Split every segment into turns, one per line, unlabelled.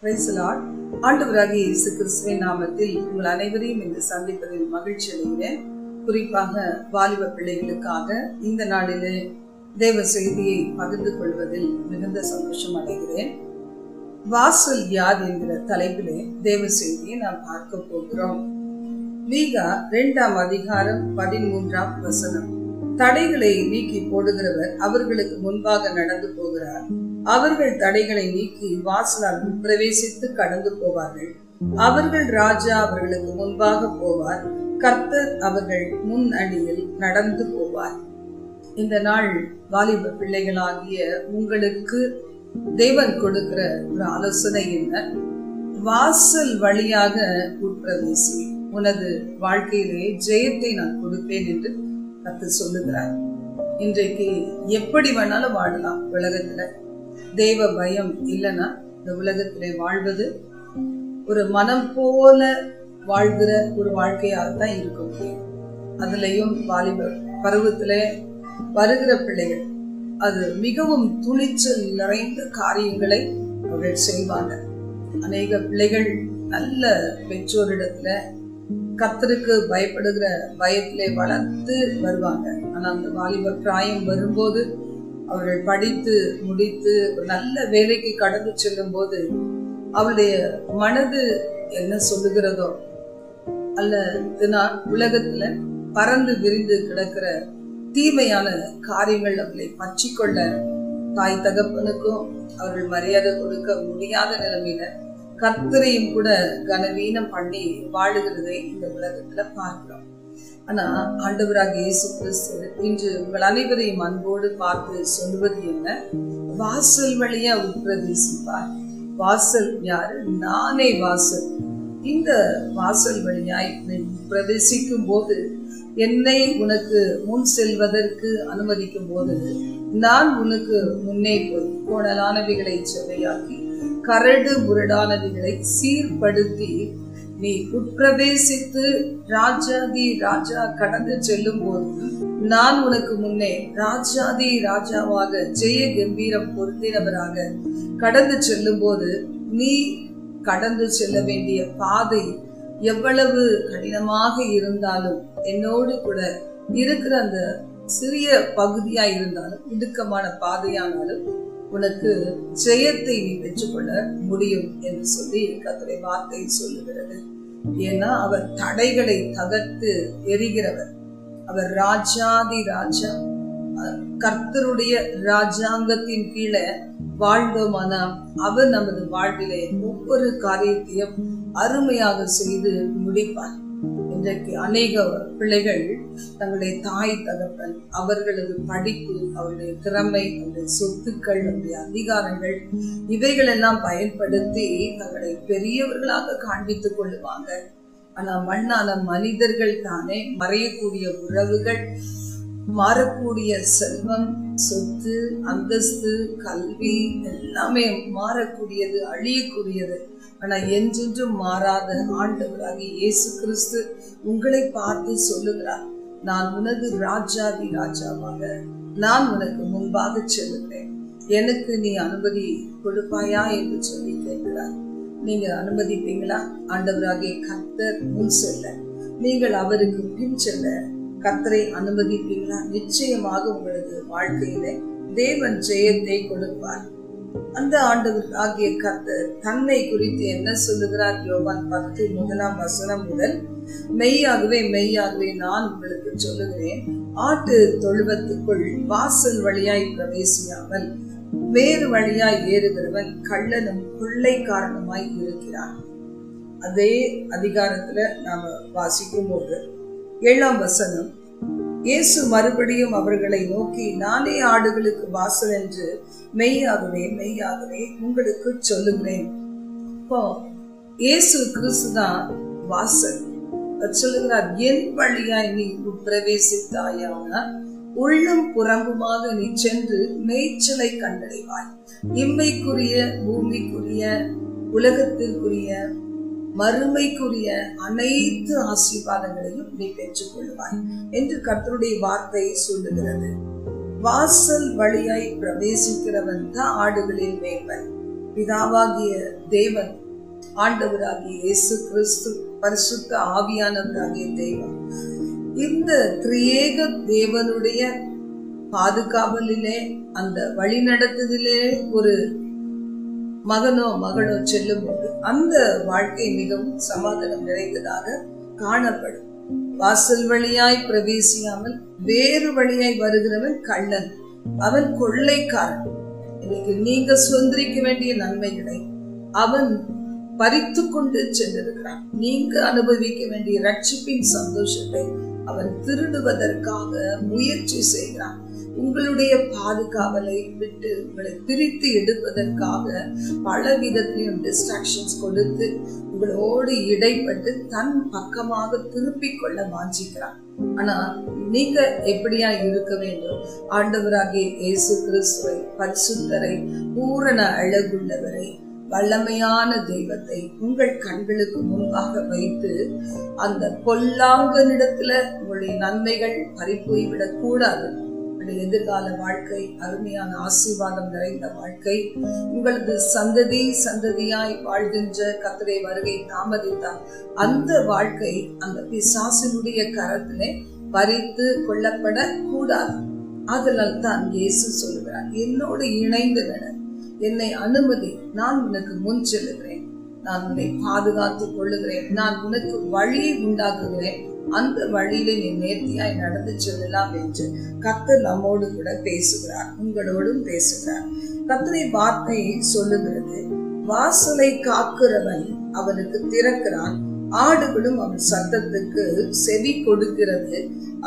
Praise the Lord. ஆண்டவராகிய இயேசு கிறிஸ்துவின் நாமத்தில் உங்கள் அனைவரையும் இன்று சந்திப்பதில் மகிழ்ச்சி அடைகிறேன். குறிப்பாக வாலிப பிள்ளைகளுக்காக இந்த நாளிலே தேவ செய்தியை பகிர்ந்து கொள்வதில் மிகுந்த சந்தோஷம் அடைகிறேன். வாசல் யாது என்கிற தலைப்பிலே தேவ செய்தியை நாம் பார்க்க போகிறோம். மீகா 2ஆம் அதிகாரம் 13ஆம் வசனம். தடைகளை நீக்கி போடுகிறவர் அவர்களுக்கு முன்பாக நடந்து போகிறார். அவர்கள் தடைகளை நீக்கி வாசலால் பிரவேசித்து கடந்து போவார்கள். அவர்கள் ராஜா அவர்களுக்கு முன்பாக போவார். கர்த்தர் அவர்கள் முன் அடியில் நடந்து போவார். இந்த நாள் வாலிப பிள்ளைகளாகிய உங்களுக்கு தேவன் கொடுக்கிற ஒரு ஆலோசனை என்ன? வாசல் வழியாக உட்பிரவேசி, உனது வாழ்க்கையிலே ஜெயத்தை நான் கொடுப்பேன் என்று கர்த்தர் சொல்லுகிறார். இன்றைக்கு எப்படி வேணாலும் வாழலாம். உலகத்துல தேவ பயம் இல்லைன்னா இந்த உலகத்திலே வாழ்வது ஒரு மனம் போல வாழ்கிற ஒரு வாழ்க்கையாகத்தான் இருக்க முடியும். அதுலயும் வாலிப பருவத்திலே வருகிற பிள்ளைகள் அது மிகவும் துணிச்சல் நிறைந்த காரியங்களை அவர்கள் செய்வாங்க. அநேக பிள்ளைகள் நல்ல பெற்றோரிடத்துல கர்த்தருக்கு பயப்படுகிற பயத்திலே வளர்த்து வருவாங்க. ஆனா அந்த வாலிப பிராயம் வரும்போது அவர்கள் படித்து முடித்து ஒரு நல்ல வேலைக்கு கடந்து செல்லும் போது அவருடைய மனது என்ன சொல்லுகிறதோ அல்ல உலகத்துல பறந்து விரிந்து கிடக்கிற தீமையான காரியங்கள் அவர்களை பற்றிக்கொள்ள தாய் தகப்பனுக்கும் அவர்கள் மரியாதை கொடுக்க முடியாத நிலைமையில கர்த்தரையும் கூட கனவீனம் பண்ணி வாழுகிறதை இந்த உலகத்துல பார்க்கிறோம். ஆனா ஆண்டவராக இயேசு கிறிஸ்து இன்று உங்கள் அனைவரையும் அன்போடு பார்த்து சொல்லுவது என்ன? வாசல் வழியா உட்பிரவேசிப்பார். வாசல் யாரு? நானே வாசல். இந்த வாசல் வழியாய் பிரவேசிக்கும் போது, என்னை உனக்கு முன் செல்வதற்கு அனுமதிக்கும் போது, நான் உனக்கு முன்னே போய் கோணலானவைகளை செவ்வையாக்கி கரடு முரடானவைகளை சீர்படுத்தி நீ உட்பிரவேசித்து ராஜாதி ராஜா கடந்து செல்லும் போது, நான் உனக்கு முன்னே ராஜாதி ராஜாவாக ஜெய கம்பீரம் பொருந்தினவராக கடந்து செல்லும் போது, நீ கடந்து செல்ல வேண்டிய பாதை எவ்வளவு கடினமாக இருந்தாலும், என்னோடு கூட இருக்கிற அந்த சிறிய பகுதியா இருந்தாலும், இடுக்கமான பாதையானாலும் உனக்கு ஜெயத்தை நீ பெற்றுக்கொள்ள முடியும் என்று சொல்லி கர்த்தருடைய வார்த்தை சொல்லுகிறது. ஏன்னா அவர் தடைகளை தகர்த்து எரிகிறவர். அவர் ராஜாதி ராஜா. கர்த்தருடைய ராஜாங்கத்தின் கீழே வாழ்ந்தோமானா அவர் நமது வாழ்விலே ஒவ்வொரு காரியத்தையும் அருமையாக செய்து முடிப்பார். இன்றைக்கு அநேக பிள்ளைகள் தங்களுடைய தாய் தகப்பன், அவர்களது படிப்பு, அவருடைய திறமை, அவருடைய சொத்துக்கள், அவருடைய அதிகாரங்கள், இவைகள் எல்லாம் பயன்படுத்தி தங்களை பெரியவர்களாக காண்பித்துக் கொள்ளுவாங்க. ஆனா மண்ணான மனிதர்கள் தானே மறையக்கூடிய உறவுகள், மாறக்கூடிய செல்வம், சொத்து, அந்தஸ்து, கல்வி எல்லாமே மாறக்கூடியது, அழியக்கூடியது. ஆனா என்றென்றும் மாறாத ஆண்டவராகிய இயேசு கிறிஸ்து உங்களை பார்த்து சொல்லுகிறார், நான் உனது ராஜாதி ராஜாவாக நான் உனக்கு முன்பாக செல்லுகிறேன். எனக்கு நீ அனுமதி கொடுப்பாயா என்று சொல்லி கேட்கிறார். நீங்க அனுமதிப்பீங்களா? ஆண்டவராகிய கர்த்தர் முன் செல்ல, நீங்கள் அவருக்கு பின் செல்ல கர்த்தரை அனுமதிப்பீங்களா? நிச்சயமாக உங்களது வாழ்க்கையில தேவன் ஜெயத்தை கொடுப்பார். அந்த ஆண்டவர் ஆகிய கர்த்தர் தன்னை குறித்து என்ன சொல்லுகிறார்? யோவான் 10:1 வசனம் முதல், மெய்யாகவே மெய்யாகவே நான் உங்களுக்கு சொல்லுகிறேன், ஆட்டு தொழுவத்துக்குள் வாசல் வழியாய் பிரவேசியாமல் வேறு வழியாய் ஏறுகிறவன் கள்ளனும் கொள்ளைக்காரனுமாய் இருக்கிறான். அதே அதிகாரத்துல நாம வாசிக்கும் போது 7ஆம் வசனம், இயேசு மறுபடியும் அவர்களை நோக்கி, நானே ஆடுகளுக்கு வாசல் என்று மெய்யாகவே மெய்யாகவே உங்களுக்கு சொல்லுகிறேன். இப்போ இயேசு கிறிஸ்து தான் வாசல். சொல்லுகிறார், என் வழியாய் நீ பிரவேசித்தாயான உள்ளும் புறம்புமாக நீ சென்று மேய்ச்சலை கண்டடைவாய். இம்மைக்குரிய, பூமிக்குரிய, உலகத்திற்குரிய, மறுமைக்குரிய அனைத்து ஆசீர்வாதங்களையும் நீ பெற்றுக் கொள்வாய் என்று கர்த்தருடைய வார்த்தை சொல்லுகிறது. வாசல் வழியாய் பிரவேசிக்கிறவன் தான் ஆடுகளில் மேய்ப்பன். பிதாவாகிய தேவன், ஆண்டவராகிய இயேசு கிறிஸ்து, பரிசுத்த ஆவியானவராகிய தெய்வம், இந்த திரியேக தேவனுடைய பாதுகாவலிலே, அந்த வழிநடத்துதலே ஒரு மகனோ மகளோ செல்லும் போது அந்த வாழ்க்கை மிகவும் சமாதானம் நிறைந்ததாக காணப்படும். வாசல் வழியாய் பிரவேசியாமல் வேறு வழியாய் வருகிறவன் கள்ளன், அவன் கொள்ளைக்காரன். இன்னைக்கு நீங்க சுதந்திரிக்க வேண்டிய நன்மைகளை அவன் பறித்து கொண்டு சென்றிருக்கிறான். நீங்க அனுபவிக்க வேண்டிய ரட்சிப்பின் சந்தோஷத்தை அவன் திருடுவதற்காக முயற்சி செய்கிறான். உங்களுடைய பாதுகாவலை விட்டு உங்களை பிரித்து எடுப்பதற்காக பல விதத்திலும் டிஸ்ட்ராக்ஷன்ஸ் கொடுத்து உங்களோடு இடைப்பட்டு தன் பக்கமாக திருப்பிக் கொள்ள வாஞ்சிக்கிறான். ஆனா நீங்க எப்படியா இருக்க வேண்டும்? ஆண்டவராகிய இயேசு கிறிஸ்துவை, பரிசுத்தரை, பூரண அழகுள்ளவரை, வல்லமையான தெய்வத்தை உங்கள் கண்களுக்கு முன்பாக வைத்து அந்த பொல்லாங்கனிடத்துல உங்களுடைய நன்மைகள் பறிப்போய்விடக் கூடாது. எதிர்கால வாழ்க்கை அருமையான ஆசீர்வாதம் நிறைந்த வாழ்க்கை, உங்களது சந்ததி சந்ததியாய் வாழ்கின்ற கர்த்தருடைய வருகை தாமதித்தால் அந்த வாழ்க்கை அந்த பிசாசினுடைய கரத்திலே பறித்து கொள்ளப்பட கூடாது. அதனால் தான் இயேசு சொல்லுகிறார், என்னோடு இணைந்து நட, என்னை அனுமதி, நான் உனக்கு முன் செல்லுகிறேன், நான் உன்னை பாதுகாத்துக் கொள்ளுகிறேன், நான் உனக்கு வழி உண்டாக்குகிறேன், அந்த வழியில நீ நேர்த்தியாய் நடந்து செல்லலாம் என்று கர்த்தர் நம்மோடு கூட பேசுகிறார், உங்களோடும் பேசுகிறார். கர்த்தருடைய வார்த்தை சொல்லுகிறது, வாசலை காக்கிறவன் அவனுக்கு திறக்கிறான், ஆடுகளும் அவன் சத்தத்துக்கு செவி கொடுக்கிறது,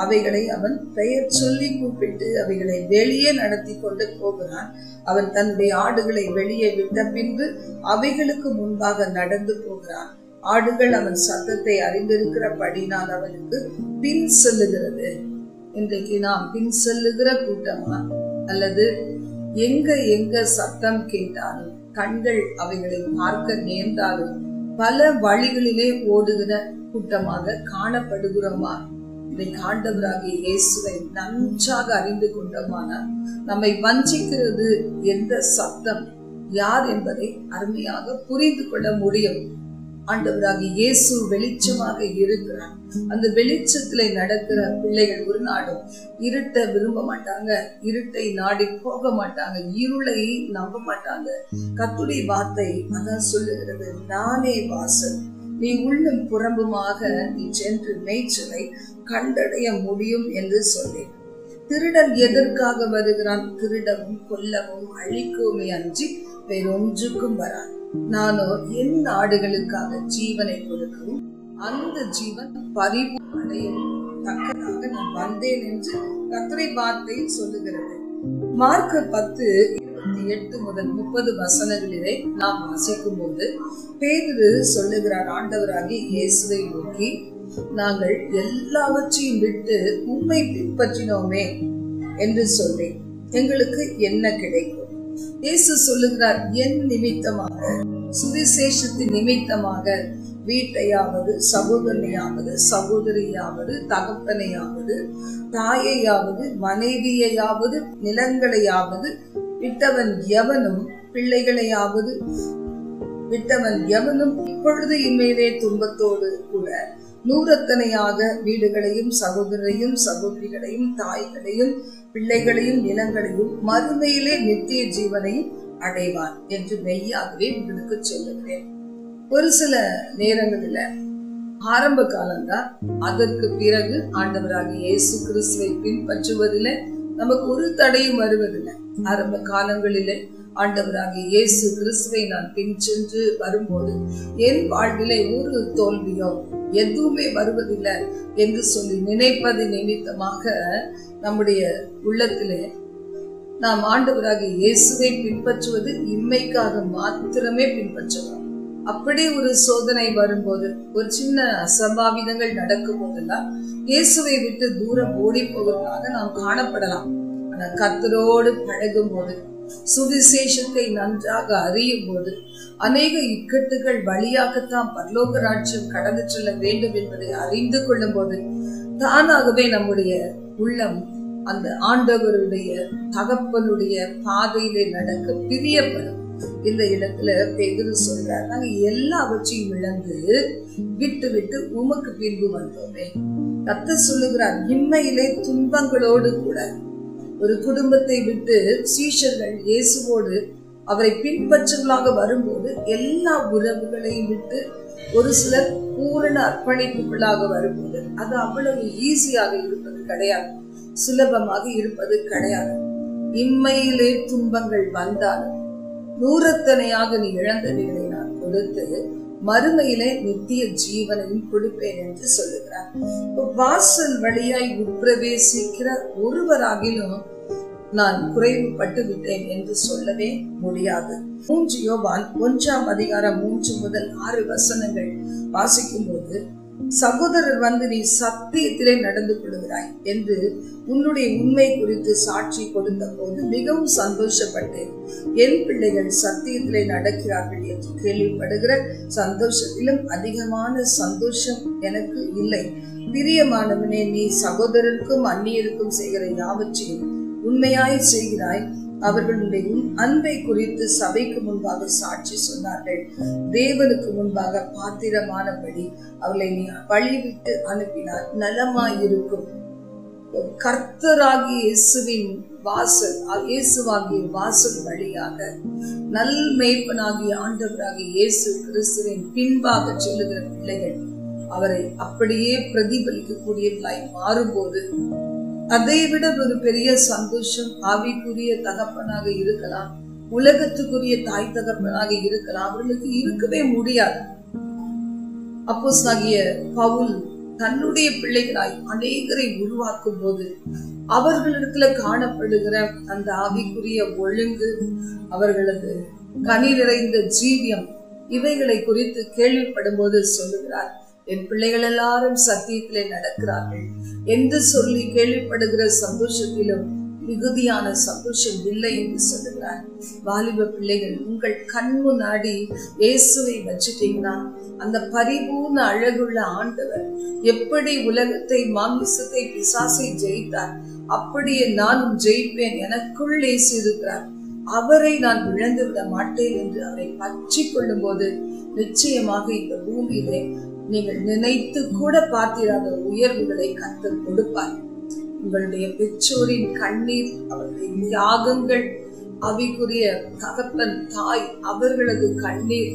அவைகளை அவன் பெயர் சொல்லி கூப்பிட்டு அவைகளை வெளியே நடத்தி கொண்டு போகிறான். அவன் தன்னுடைய ஆடுகளை வெளியே விட்ட பின்பு அவைகளுக்கு முன்பாக நடந்து போகிறான். ஆடுகள் அவன் சத்தத்தை அறிந்திருக்கிறபடினால் அவனுக்கு பின் செல்லுகிறது. இன்றைக்கு நாம் பின் செல்லுகிற கூட்டமா, அல்லது எங்க சத்தம் கேட்டாலும் கண்கள் அவைகளை பார்க்க நேர்ந்தாலும் பல வழிகளிலே ஓடுகிற கூட்டமாக காணப்படுகிறோமா? இன்றைக்கு ஆண்டவராகிய இயேசுவை நன்றாக அறிந்து கொண்டோமானால் நம்மை வஞ்சிக்கிறது எந்த சத்தம், யார் என்பதை அருமையாக புரிந்து கொள்ள முடியும். ஆண்டவராகிய இயேசு வெளிச்சமாக இருக்கிறார். அந்த வெளிச்சத்திலே நடக்கிற பிள்ளைகள் ஒரு நாடும் இருட்டை விரும்ப மாட்டாங்க, இருட்டை நாடி போக மாட்டாங்க, இருளை நம்ப மாட்டாங்க. கர்த்தருடைய வார்த்தை அதான் சொல்லுகிறது, நானே வாசல், நீ உள்ளும் புறம்புமாக நீ சென்று மேய்ச்சலை கண்டடைய முடியும் என்று சொல்லி. திருடன் எதற்காக வருகிறான்? திருடவும் கொல்லவும் அழிக்கவுமே அன்றி வேறொன்றுக்கும் வரான். நானோ என் ஆடுகளுக்காக ஜீவனை கொடுக்கவும் அந்த ஜீவன் பரிவு அடையவும் தக்கதாக நான் வந்தேன் என்று கர்த்தருடைய வார்த்தை சொல்லுகிறது. மார்க் 10:28 முதல் 30 வசனங்களிலே நாம் வாசிக்கும் போது பேதுரு சொல்லுகிறார், ஆண்டவராகிய இயேசுவை நோக்கி, நாங்கள் எல்லாவற்றையும் விட்டு உம்மை பின்பற்றினோமே என்று சொல்லி எங்களுக்கு என்ன கிடைக்கும்? இயேசு சொல்லுகிறார், என் நிமித்தமாக, சுவிசேஷத்தின் நிமித்தமாக வீட்டையாவது, சகோதரனையாவது, சகோதரியாவது, தகப்பனையாவது, தாயையாவது, மனைவியையாவது, நிலங்களையாவது விட்டவன் எவனும், பிள்ளைகளையாவது விட்டவன் எவனும் இப்பொழுது இன்மையிலே துன்பத்தோடு கூட நூறத்தனையாக வீடுகளையும் சகோதரரையும் சகோதரிகளையும் தாய்களையும் பிள்ளைகளையும் நிலங்களையும் மறுமையிலே நித்திய ஜீவனையும் அடைவான் என்று மெய்யாகவே உங்களுக்கு சொல்லுகிறேன். ஒரு சில நேரங்களில் ஆரம்ப காலம்தான், அதற்கு பிறகு ஆண்டவராகிய இயேசு கிறிஸ்துவை பின்பற்றுவதில் நமக்கு ஒரு தடையும் வருவதில்லை. ஆரம்ப காலங்களிலே ஆண்டவராகிய இயேசு கிறிஸ்துவை நான் பின் சென்று வரும்போது என் வாழ்விலே ஒரு தோல்வியோ எதுவுமே வருவதில்லை என்று சொல்லி நினைப்பது நிமித்தமாக நம்முடைய உள்ளத்திலே நாம் ஆண்டவராகிய இயேசுவை பின்பற்றுவது இம்மைக்காக மாத்திரமே பின்பற்றுவோம். அப்படி ஒரு சோதனை வரும்போது, ஒரு சின்ன அசம்பாவிதங்கள் நடக்கும் போதெல்லாம் இயேசுவை விட்டு தூரம் ஓடி போவதாக நாம் காணப்படலாம். ஆனா கர்த்தரோடு பழகும் போது, சுவிசேஷத்தை நன்றாக அறியும் போது, அநேக இக்கட்டுகள் வழியாகத்தான் பரலோக ராஜ்யம் கடந்து செல்ல வேண்டும் என்பதை அறிந்து கொள்ளும் போது தானாகவே நம்முடைய உள்ளம் அந்த ஆண்டவருடைய தகப்பனுடைய பாதையிலே நடக்க பிரியப்படும். இந்த இடத்துல பேதுரு சொல்றார், நாங்க எல்லாவற்றையும் இழந்து விட்டு விட்டு உமக்கு பின்பு வந்தோமே. கர்த்தர் சொல்லுகிறார், இம்மையிலே துன்பங்களோடு கூட ஒரு குடும்பத்தை விட்டு சீஷர்கள் இயேசுவோடு அவரை பின்பற்றவர்களாக வரும்போது எல்லா உறவுகளையும் விட்டு ஒரு சிலர் பூரண அர்ப்பணிப்புகளாக வரும்போது அது அவ்வளவு ஈஸியாக இருப்பது கிடையாது, சுலபமாக இருப்பது கிடையாது. இம்மையிலே துன்பங்கள் வந்தாலும் நூறத்தனையாக நீ இழந்தவைகளை நான் கொடுத்து மறுமையிலே நித்திய ஜீவனையும் கொடுப்பேன் என்று சொல்லுகிறார். வாசல் வழியாய் உட்பிரவேசிக்கிற ஒருவராகிலும் நான் குறைவுபட்டு விட்டேன் என்று சொல்லவே முடியாது. 3 யோவான் 1ஆம் அதிகாரம் 3 முதல் 6 வசனங்கள் வாசிக்கும் போது, சகோதரர் வந்து நீ சத்தியத்திலே நடந்து கொள்கிறாய் என்று உன்னுடைய உண்மை குறித்து சாட்சி கொடுத்த போது மிகவும் சந்தோஷப்பட்டேன். என் பிள்ளைகள் சத்தியத்திலே நடக்கிறார்கள் என்று கேள்விப்படுகிற சந்தோஷத்திலும் அதிகமான சந்தோஷம் எனக்கு இல்லை. பிரியமானவனே, நீ சகோதரருக்கும் அந்நியருக்கும் செய்கிற யாவற்றையும் உண்மையாய் செய்கிறாய். அவர்களுடைய அன்பை குறித்து சபைக்கு முன்பாக சாட்சி சொன்னார்கள். தேவனுக்கு முன்பாக பாத்திரமானபடி அவர்களை நீ வழிவிட்டு அனுப்பினார் நலமாயிருக்கும். கர்த்தராகிய இயேசுவின் வாசல், இயேசுவாகிய வாசல் வழியாக நல் மேய்ப்பனாகிய ஆண்டவராகிய இயேசு கிறிஸ்துவின் பின்பாக செல்லுகிற பிள்ளைகள் அவரை அப்படியே பிரதிபலிக்கக்கூடியவர்களாய் மாறும்போது அதை விட ஒரு பெரிய சந்தோஷம் ஆவிக்குரிய தகப்பனாக இருக்கலாம், உலகத்துக்குரிய தாய் தகப்பனாக இருக்கலாம், அவர்களுக்கு இருக்கவே முடியாது. அப்போஸ்தலனாகிய பவுல் தன்னுடைய பிள்ளைகளாய் அநேகரை உருவாக்கும் போது அவர்களிடத்துல காணப்படுகிற அந்த ஆவிக்குரிய ஒழுங்கு, அவர்களது கனி நிறைந்த ஜீவியம், இவைகளை குறித்து கேள்விப்படும் போது சொல்லுகிறார், என் பிள்ளைகள் எல்லாரும் சத்தியத்திலே நடக்கிறார்கள் என்று சொல்லி கேள்விப்படுகிற சந்தோஷத்திலும் மிகுதியான சந்தோஷம் இல்லை என்று சொல்லுகிறார். வாலிப பிள்ளைகள், உங்கள் கண் முன்னாடி இயேசுவை வச்சுட்டீங்கன்னா அந்த பரிபூர்ண அழகுள்ள ஆண்டவர் எப்படி உலகத்தை, மாமிசத்தை, பிசாசை ஜெயித்தார், அப்படியே நானும் ஜெயிப்பேன், எனக்குள் இயேசு இருக்கிறார், அவரை நான் இழந்து விட மாட்டேன் என்று அவரை பற்றி கொள்ளும் போது நிச்சயமாக இந்த பூமியிலே நீங்கள் நினைத்து கூட பார்த்திராத உயர்வுகளை கர்த்தர் கொடுப்பார். உங்களுடைய பெற்றோரின் கண்ணீர், அவர்களுடைய தியாகங்கள், அவைக்குரிய தகப்பன் தாய் அவர்களது கண்ணீர்,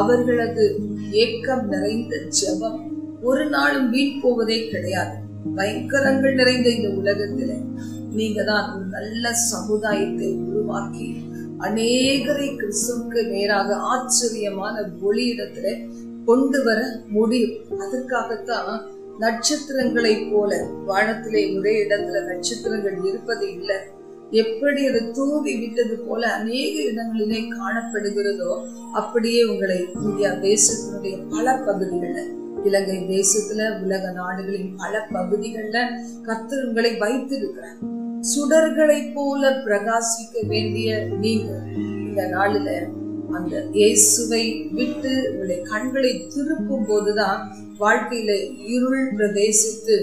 அவர்களது ஏக்கம் நிறைந்த ஜெபம் ஒரு நாளும் வீண் போவதே கிடையாது. பயங்கரங்கள் நிறைந்த இந்த உலகத்திலே நீங்க தான் ஒரு நல்ல சமுதாயத்தை உருவாக்கி அநேகரை கிறிஸ்துவுக்கு நேராக ஆச்சரியமான ஒளியிடத்திலே கொண்டு வர முடியும். அதற்காகத்தான் நட்சத்திரங்களை போல வானத்திலே ஒரே இடத்துல நட்சத்திரங்கள் இருப்பது இல்லை, எப்படி அது தூவி விட்டது போல அநேக இடங்களிலே காணப்படுகிறதோ அப்படியே உங்களை இந்தியா தேசத்தினுடைய பல பகுதிகள்ல, இலங்கை தேசத்துல, உலக நாடுகளின் பல பகுதிகள்ல கர்த்தர் உங்களை வைத்திருக்கிறார். சுடர்களை போல பிரகாசிக்க வேண்டிய நீங்க இந்த நாளில அந்த இயேசுவை விட்டு உங்களுடைய கண்களை திருப்பும் போதுதான் வாழ்க்கையில இருள் பிரவேசித்து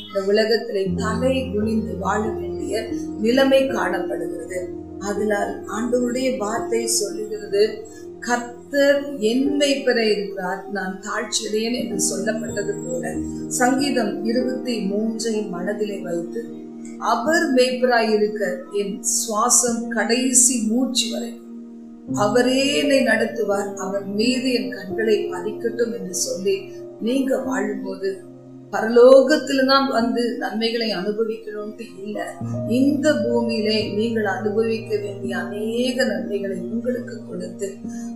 இந்த உலகத்திலே தலை குனிந்து வாழ வேண்டிய நிலைமை காணப்படுகிறது. அதனால் ஆண்டவருடைய வார்த்தை சொல்லுகிறது, கர்த்தர் என் மேய்ப்பராய் இருக்கிறார், நான் தாழ்ச்சியடையேன் என்று சொல்லப்பட்டது போல சங்கீதம் 23 மனதிலே வைத்து அவர் மேய்ப்பராயிருக்க என் சுவாசம் கடைசி மூச்சு வரை அவரே என்னை நடத்துவார், அவர் மீது என் கண்களை பதிக்கட்டும் என்று சொல்லி நீங்க வாழும்போது பரலோகத்துல தான் வந்து நன்மைகளை அனுபவிக்கணும்ட்டு இல்லை, இந்த பூமியிலே நீங்கள் அனுபவிக்க வேண்டிய அநேக நன்மைகளை உங்களுக்கு கொடுத்து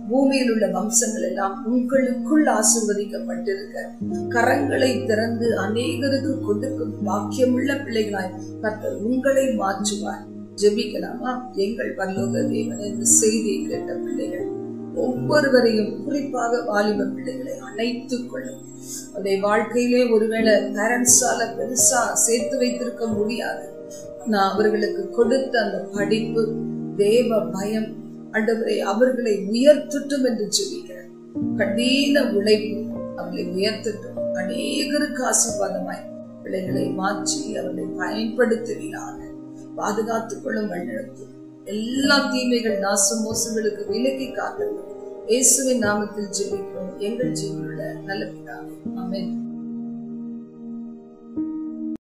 பூமியில் உள்ள வம்சங்கள் எல்லாம் உங்களுக்குள் ஆசீர்வதிக்கப்பட்டிருக்க கரங்களை திறந்து அநேகருக்கு கொடுக்கும் பாக்கியமுள்ள பிள்ளைகளாய் கர்த்தர் உங்களை மாற்றுவார். ஜெபிக்கலாமா? எங்கள் பரலோக தேவனே, இந்த செய்தியை கேட்ட பிள்ளைகள் ஒவ்வொருவரையும், குறிப்பாக வாலிப பிள்ளைகளை அணைத்துக் கொள்ளும். அவருடைய வாழ்க்கையிலே ஒருவேளை பேரண்ட்ஸால பெருசா சேர்த்து வைத்திருக்க முடியாது, நான் அவர்களுக்கு கொடுத்த அந்த படிப்பு, தேவ பயம், ஆண்டவரே அவர்களை உயர்த்தட்டும் என்று ஜெபிக்கிறேன். கடின உழைப்பு அவர்களை உயர்த்தட்டும். அநேகருக்கு ஆசீர்வாதமாய் பிள்ளைகளை மாற்றி அவர்களை பயன்படுத்துவீராக. பாதுகாத்துக் கொள்ளும், வழிநடத்தும். எல்லா தீமைகள் நாச மோசங்களுக்கு விலக்கி காத்தல் இயேசுவின் நாமத்தில் ஜெபிக்கிறோம் எங்கள் ஜீவனுள்ள நல்ல பிதாவே. ஆமென்.